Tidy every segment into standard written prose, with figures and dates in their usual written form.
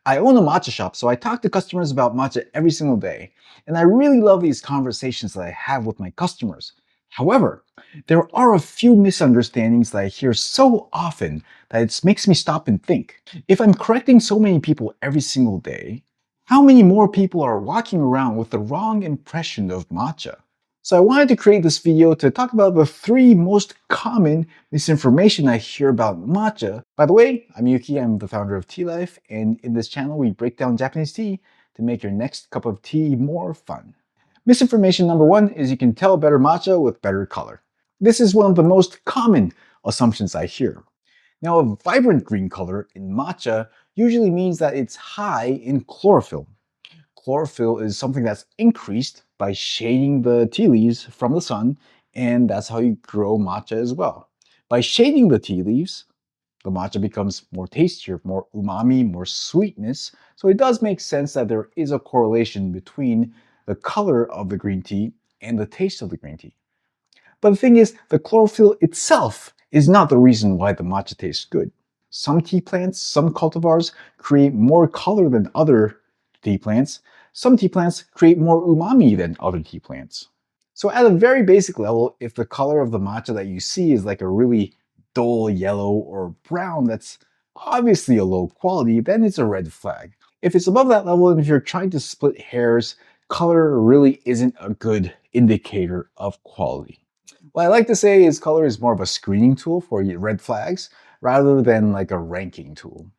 I own a matcha shop, so I talk to customers about matcha every single day, and I really love these conversations that I have with my customers. However, there are a few misunderstandings that I hear so often that it makes me stop and think. If I'm correcting so many people every single day, how many more people are walking around with the wrong impression of matcha? So I wanted to create this video to talk about the 3 most common misinformation I hear about matcha. By the way, I'm Yuki, I'm the founder of Tealife, and in this channel we break down Japanese tea to make your next cup of tea more fun. Misinformation number 1 is you can tell better matcha with better color. This is one of the most common assumptions I hear. Now, a vibrant green color in matcha usually means that it's high in chlorophyll. Chlorophyll is something that's increased by shading the tea leaves from the sun, and that's how you grow matcha as well. By shading the tea leaves, the matcha becomes more tastier, more umami, more sweetness, so it does make sense that there is a correlation between the color of the green tea and the taste of the green tea. But the thing is, the chlorophyll itself is not the reason why the matcha tastes good. Some tea plants, some cultivars create more color than other tea plants. Some tea plants create more umami than other tea plants. So at a very basic level, if the color of the matcha that you see is like a really dull yellow or brown that's obviously a low quality, then it's a red flag. If it's above that level and if you're trying to split hairs, color really isn't a good indicator of quality. What I like to say is color is more of a screening tool for red flags rather than like a ranking tool.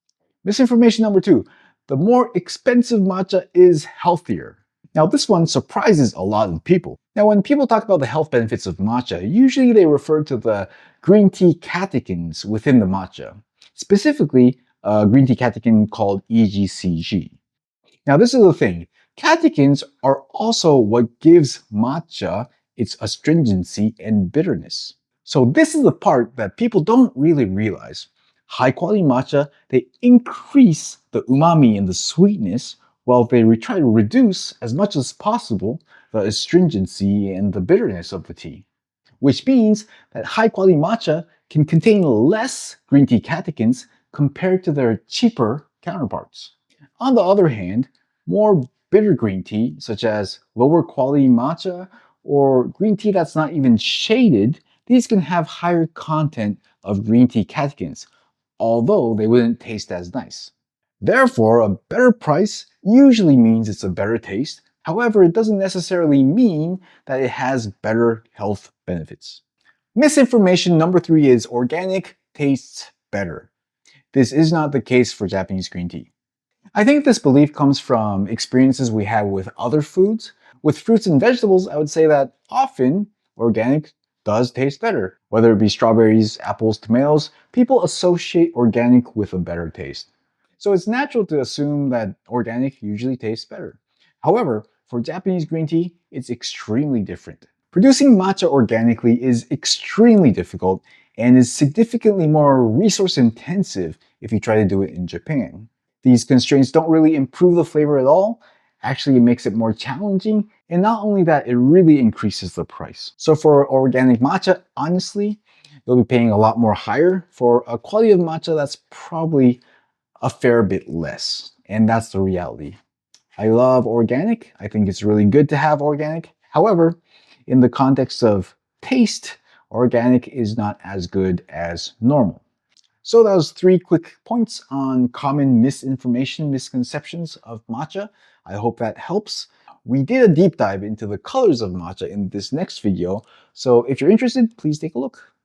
Misinformation number 2. The more expensive matcha is healthier. Now this one surprises a lot of people. Now when people talk about the health benefits of matcha, usually they refer to the green tea catechins within the matcha. Specifically, a green tea catechin called EGCG. Now this is the thing. Catechins are also what gives matcha its astringency and bitterness. So this is the part that people don't really realize. High quality matcha, they increase the umami and the sweetness while they try to reduce as much as possible the astringency and the bitterness of the tea. Which means that high quality matcha can contain less green tea catechins compared to their cheaper counterparts. On the other hand, more bitter green tea, such as lower quality matcha or green tea that's not even shaded, these can have higher content of green tea catechins, although they wouldn't taste as nice. Therefore, a better price usually means it's a better taste. However, it doesn't necessarily mean that it has better health benefits. Misinformation number 3 is organic tastes better. This is not the case for Japanese green tea. I think this belief comes from experiences we have with other foods. With fruits and vegetables, I would say that often organic does taste better. Whether it be strawberries, apples, tomatoes, people associate organic with a better taste. So it's natural to assume that organic usually tastes better. However, for Japanese green tea, it's extremely different. Producing matcha organically is extremely difficult and is significantly more resource intensive if you try to do it in Japan. These constraints don't really improve the flavor at all. Actually, it makes it more challenging. And not only that, it really increases the price. So for organic matcha, honestly, you'll be paying a lot more higher for a quality of matcha that's probably a fair bit less. And that's the reality. I love organic. I think it's really good to have organic. However, in the context of taste, organic is not as good as normal. So that was 3 quick points on common misinformation, misconceptions of matcha. I hope that helps. We did a deep dive into the colors of matcha in this next video, so if you're interested, please take a look.